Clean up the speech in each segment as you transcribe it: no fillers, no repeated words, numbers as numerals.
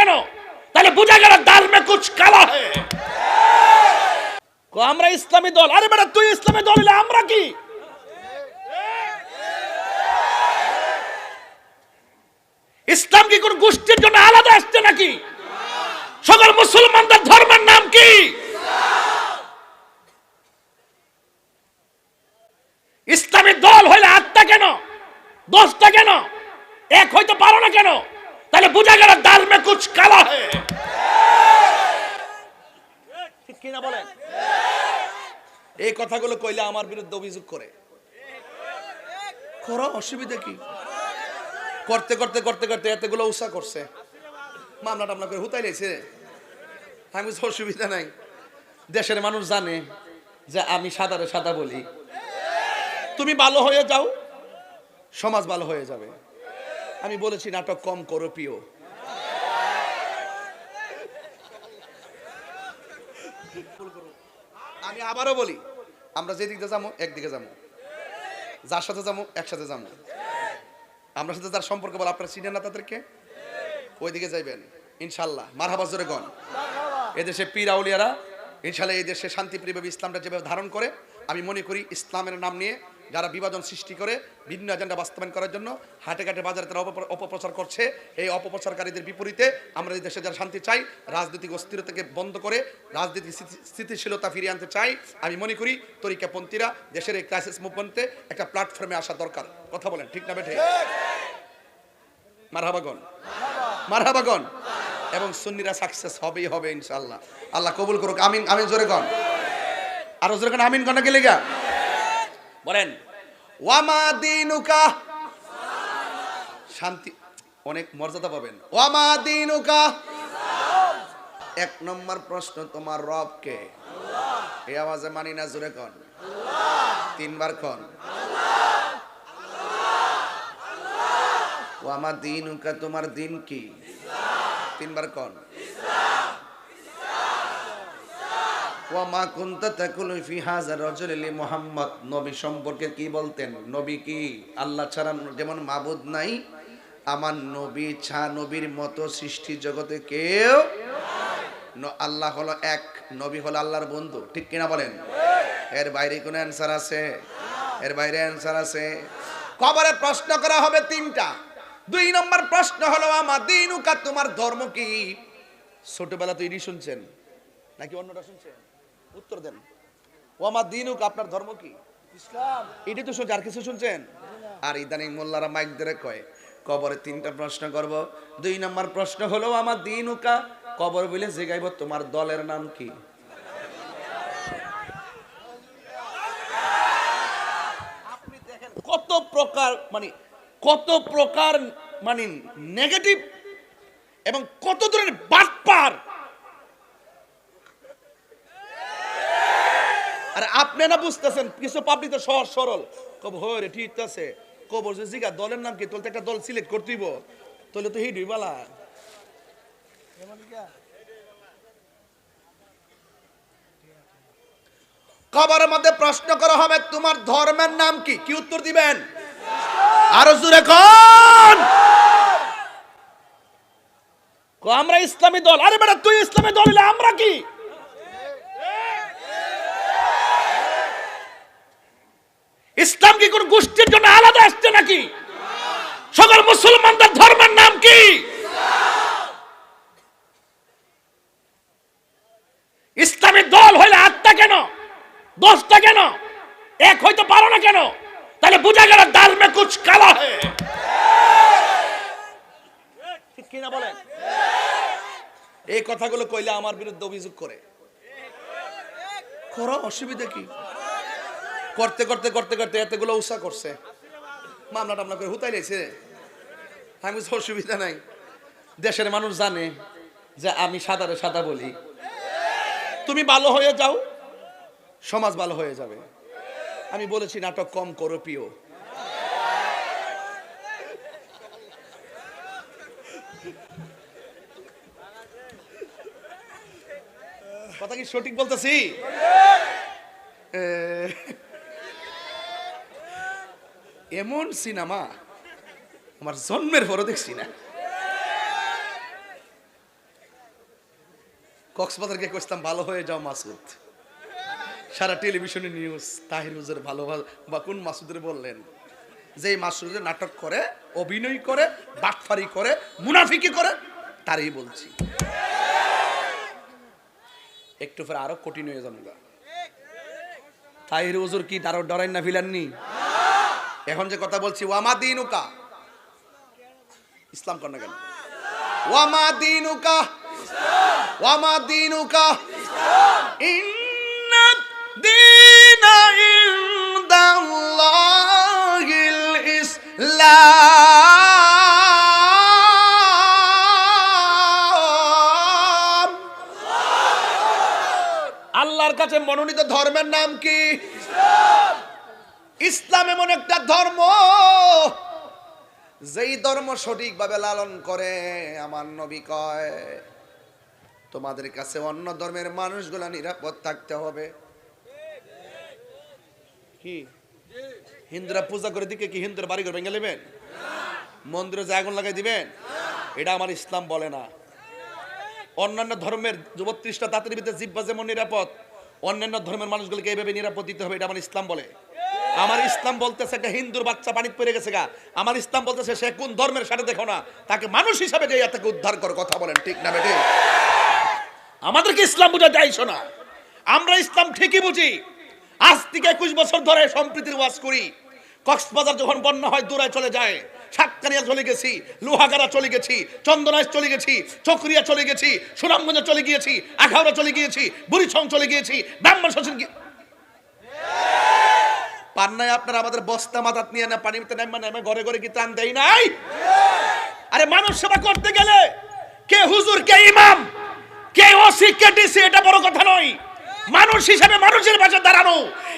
কেন? তাহলে বুঝা গেল দাল মে কুছ কালা है। আমরা ইসলামী দল। আরে বেটা তুই ইসলামী দল হলে আমরা কি? ইসলাম কি কোন গোষ্ঠীর জন্য আলাদা আসছে নাকি? সকল মুসলমানদের ধর্মের নাম কি? ইসলামী দল হইলে 8টা কেন 10টা কেন এক হইতে পারো না কেন? তাহলে বুঝা গেল দাল মে কুছ কালা है। ঠিক কি না বলেন? এই কথাগুলো কইলে আমার বিরুদ্ধে অভিযোগ করে। করো, অসুবিধা কি? করতে করতে করতে করতে এতগুলো উৎসাহ করছে, মামলা টামলা করে হুতাই লেছে। আমি অসুবিধা নাই, দেশের মানুষ জানে যে আমি সাদারে সাদা বলি। তুমি ভালো হয়ে যাও, সমাজ ভালো হয়ে যাবে। আমি বলেছি নাটক কম করো প্রিয়। আমি আবারও বলি, আমরা যেদিকে যাবো একদিকে যাবো, যার সাথে যাবো একসাথে যাবো। আমরা সাথে যার সম্পর্ক বল আপনারা চিনেন না তাদেরকে, ওইদিকে যাইবেন ইনশাল্লাহ। মারহাবা জোরে গণ। এদেশে পীর আউলিয়ারা ইনশাল্লাহ এই দেশে শান্তিপ্রিয়ভাবে ইসলামটা যেভাবে ধারণ করে, আমি মনে করি ইসলামের নাম নিয়ে যারা বিভাজন সৃষ্টি করে বিভিন্ন এজেন্ডা বাস্তবায়ন করার জন্য হাটে ঘাটে বাজারে তারা অপপ্রচার করছে, এই অপপ্রচারকারীদের বিপরীতে আমরা এই দেশে যারা শান্তি চাই, রাজনৈতিক অস্থিরতাকে বন্ধ করে রাজনৈতিক স্থিতিশীলতা ফিরিয়ে আনতে চাই, আমি মনে করি তরিকাপন্থীরা দেশের এই ক্রাইসিস মুভমেন্টে একটা প্ল্যাটফর্মে আসা দরকার। কথা বলেন ঠিক না বেঠে? মারহাবাগন, মারহাবাগন। এবং সুন্নিরা সাকসেস হবেই হবে ইনশাআল্লাহ। আল্লাহ কবুল করুক। আমিন, আমিন জোরে গণ। আরো জোরে গণ আমিন। গণা গেলে গা বলেন ওয়ামা দিনুকা, শান্তি অনেক মর্যাদা পাবেন। ওয়ামা দিনুকা, 1 নম্বর প্রশ্ন, তোমার রব কে? এই আওয়াজে মানি না, জোরে কন। 3 বার কন। ওয়ামা দিনুকা, তোমার দিন কি? 3 বার কন। ওয়ামা কুনতা তাকুলু ফি হাযা রাজুল লি মুহাম্মদ, নবী সম্পর্কে কি বলতেন? নবী কি? আল্লাহ ছাড়া যেমন মাবুদ নাই, আমার নবী ছাড়া নবীর মতো সৃষ্টি জগতে কেউ আল্লাহ হলো এক, নবী হলো আল্লাহর বন্ধু। ঠিক কিনা বলেন? এর বাইরে কোনো অ্যানসার আছে? এর বাইরে অ্যানসার আছে? কবরে প্রশ্ন করা হবে 3টা। 2 নম্বর প্রশ্ন হলো আমা দিনুকা, তোমার ধর্ম কি? ছোটবেলা তো ইনি শুনছেন নাকি অন্যটা শুনছেন? উত্তর দেন। ওয়ামা দিনুকা, আপনার ধর্ম কি? ইসলাম। এটি তো শুনছেন, আর কিছু শুনছেন? আর ইদানিং মোল্লারা মাইক ধরে কয় কবরে 3টা প্রশ্ন করব। 2 নম্বর প্রশ্ন হলো আমার দিনুকা, কবর বলে জিগাইব তোমার দলের নাম কি? আপনি দেখেন কত প্রকার মানে নেগেটিভ এবং কত ধরনের বাটপার। আর আপনি না বুঝতেছেন, কিছু পাবলিক তো সহজ সরল কব হরে ঠিক আছে, কবর যে জিগা দলের নাম কি, তোর একটা দল সিলেক্ট করতেইব, তাহলে তো হিট হইবালা। কবরের মধ্যে প্রশ্ন করা হবে তোমার ধর্মের নাম কি? কি উত্তর দিবেন? আরো জোরে কোন? আমরা ইসলামী দল। আরে বেটা তুই ইসলামী দল হলে আমরা কি? ইসলাম কি কোন গোষ্ঠীর জন্য আলাদা আসছে নাকি? সকল মুসলমানদের ধর্মের নাম কি? ইসলামী দল হইলে 8টা কেন 10টা কেন এক হইতে পারো না কেন? তাহলে বুঝা গেল দাল মে কুছ কালা है। ঠিক কি না বলেন? এই কথাগুলো কইলে আমার বিরুদ্ধে অভিযোগ করে। করো, অসুবিধা কি? করতে করতে করতে করতে এতগুলো উৎসাহ করছে, মামলা টামলা করে হুতাই লেছে। আমি অসুবিধা নাই, দেশের মানুষ জানে যে আমি সাদারে সাদা বলি। তুমি ভালো হয়ে যাও, সমাজ ভালো হয়ে যাবে। আমি বলেছি নাটক কম করো প্রিয়। কথা কি সঠিক বলতেছি? এমন সিনেমা আমার জন্মের পরও দেখছি না। কক্সবাজারকে কইতাম ভালো হয়ে যাও মাসুদ, সারা টেলিভিশনে নিউজ তাহির হুজুর ভালো বা কোন মাসুদের বললেন, যে মাসুদের নাটক করে, অভিনয় করে, বাটফারি করে, মুনাফিকি করে, তারই বলছি। একটু পরে আরো কঠিন হয়ে যাবো। তাহির হুজুর কি ডরাই না ফিলাননি? এখন যে কথা বলছি, ওয়ামা দিনুকা, ইসলাম কর না কেন? ওয়ামা দিনুকা, ওয়ামা দিনুকা, ইন্না দীনা ইনদাল্লাহিল ইসলাম। আল্লাহর কাছে মনোনীত ধর্মের নাম কি? ইসলাম এমন একটা ধর্ম, যেই ধর্ম সঠিকভাবে লালন করে আমার নবী কয় তোমাদের কাছে অন্য ধর্মের মানুষগুলা নিরাপদ থাকতে হবে। কি হিন্দুরা পূজা করে দিকে কি হিন্দুরা বাড়ি করে ভেঙে নেবেন? মন্দিরে যে আগুন লাগাই দিবেন? এটা আমার ইসলাম বলে না। অন্যান্য ধর্মের 32টা দাঁতের ভিতরে জিহ্বা যেমন নিরাপদ, অন্যান্য ধর্মের মানুষগুলোকে এইভাবে নিরাপদ দিতে হবে, এটা আমার ইসলাম বলে। আমার ইসলাম বলতেছে একটা হিন্দুর বাচ্চা পানিতে পড়ে গেছে গা, আমার ইসলাম বলতেছে সে কোন ধর্মের সাথে দেখো না, তাকে মানুষ হিসাবে যে তাকে উদ্ধার করো। কথা বলেন ঠিক না বেঠিক? আমাদেরকে ইসলাম বুঝা যাইছো না। আমরা ইসলাম ঠিকই বুঝি। আজ থেকে 21 বছর ধরে সম্প্রীতির ওয়াজ করি। কক্সবাজার যখন বন্যা হয় দূরায় চলে যায়, সাতকানিয়া চলে গেছি, লোহাগাড়া চলে গেছি, চন্দনাইশ চলে গেছি, চকরিয়া চলে গেছি, সুনামগঞ্জে চলে গিয়েছি, আখাউড়া চলে গিয়েছি, বুড়িছং চলে গিয়েছি, ব্রাহ্মণশাসন পান্নায় আপনারা আমাদের বস্তা মাথাত নিয়ে না পানিতে নেমে ঘরে ঘরে কি ত্রাণ দেয় নাই? আরে মানুষ সেবা করতে গেলে কে হুজুর, কে ইমাম, কে ওসি, কে ডিসি, এটা বড় কথা নয়। মানুষ হিসেবে মানুষের পাশে দাঁড়ানো,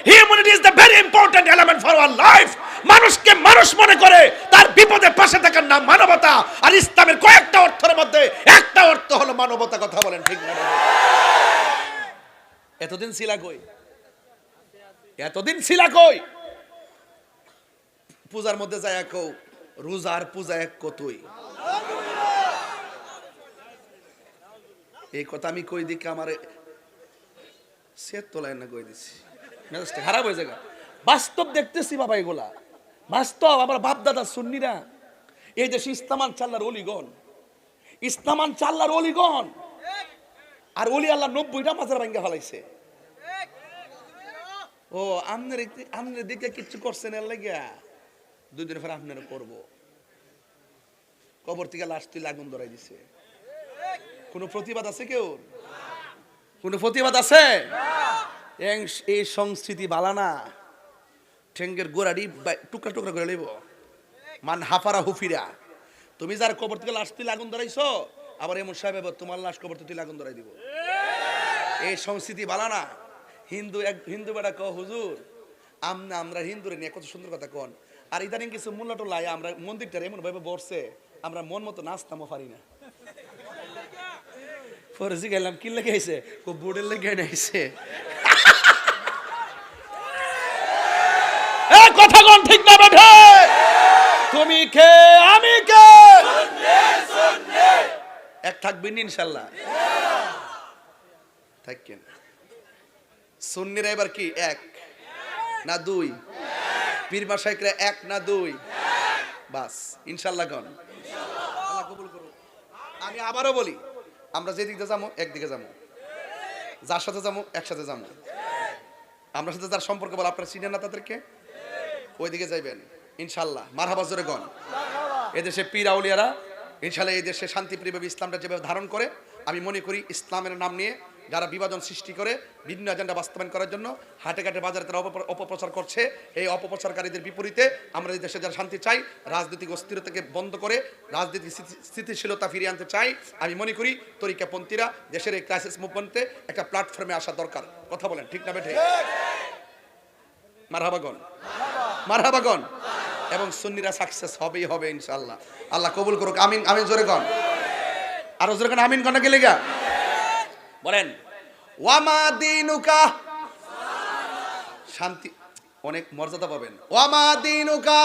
humanity is the very important element for our life. মানুষকে মানুষ মনে করে তার বিপদে পাশে থাকার নাম মানবতা। আর ইসলামের কয়েকটা অর্থের মধ্যে একটা অর্থ হলো মানবতা। কথা বলেন ঠিক না? এতদিন ছিলা কই? এতদিন ছিলা কই? পূজার মধ্যে যায় এক রোজার পূজা এক কতই। এই কথা আমি কই দিকে আমার সেট তোলায় না কই দিছি, মেজাজটা খারাপ হয়ে যায়। বাস্তব দেখতেছি বাবা, এগুলা বাস্তব। আমার বাপ দাদা সুন্নিরা এই দেশে ইসলামান চাল্লার অলিগণ, ইসলামান চাল্লার অলিগণ, আর অলি আল্লাহ 90টা মাজার ভাঙ্গা ফেলাইছে। ও আমনের দিকে কিচ্ছু করছেন এর লাগিয়া 2 দিন পরে আপনারা করবো। কবর থেকে লাশ তুলে আগুন ধরাই দিছে। কোনো প্রতিবাদ আছে? কেউ কোনো প্রতিবাদ আছে? এই সংস্কৃতি বালানা ঠেঙ্গের গোড়াড়ি টুকরা টুকরা করে লইব। মান হাফারা হুফিরা। তুমি যার কবর থেকে লাশ তুলে আগুন ধরাইছো, আবার এমন সাহেব তোমার লাশ কবর থেকে আগুন ধরাই দিব। এই সংস্কৃতি বালানা। হিন্দু বেটা ক হুজুর আমরা হিন্দুরে নিয়ে কত সুন্দর কথা কন, আর ইদানিং কিছু মোল্লা টোল্লা আমরা মন্দিরটা এমন ভাবে বসছে আমরা মন মতো নাচতামও পারি না। ফরজি গেলাম কি লেগে আইছে? ও বোর্ডের লেগে আইছে। এই কথা কোন ঠিক না বেঠে? তুমি কে আমি কে? এক থাকবেন ইনশাআল্লাহ। থাকেন। সুন্নিরা এবার কি এক না দুই? পীর মাশায়েখরা এক না দুই? বাস ইনশাআল্লাহ কোন? আল্লাহ কবুল করুন। আমি আবারও বলি, আমরা যেদিকে যাবো একদিকে যাবো, যার সাথে যাবো একসাথে যাবো। আমরা সাথে যার সম্পর্ক বল আপনারা চিনেন না তাদেরকে, ওইদিকে যাইবেন ইনশাআল্লাহ। মারহাবা জোরে কোন? এদেশে পীর আউলিয়ারা ইনশাআল্লাহ এই দেশে শান্তিপ্রিয়ভাবে ইসলামটা যেভাবে ধারণ করে, আমি মনে করি ইসলামের নাম নিয়ে যারা বিভাজন সৃষ্টি করে বিভিন্ন এজেন্ডা বাস্তবায়ন করার জন্য হাটে ঘাটে বাজারে তারা অপপ্রচার করছে, এই অপপ্রচারকারীদের বিপরীতে আমরা এই দেশে যারা শান্তি চাই, রাজনৈতিক অস্থিরতাকে বন্ধ করে রাজনৈতিক স্থিতিশীলতা ফিরিয়ে আনতে চাই, আমি মনে করি তরিকাপন্থীরা দেশের এই ক্রাইসিস মুভমেন্টে একটা প্ল্যাটফর্মে আসা দরকার। কথা বলেন ঠিক না বেঠে? মারহাবাগন, মারহাবাগন। এবং সুন্নিরা সাকসেস হবেই হবে ইনশাআল্লাহ। আল্লাহ কবুল করুক। আমিন। আমিন জোরে কোন? আরো জোরে কোন? আমিন কোন? গেলে গা বলেন ওয়ামা দিনুকা, শান্তি অনেক মর্যাদা পাবেন। ওয়ামা দিনুকা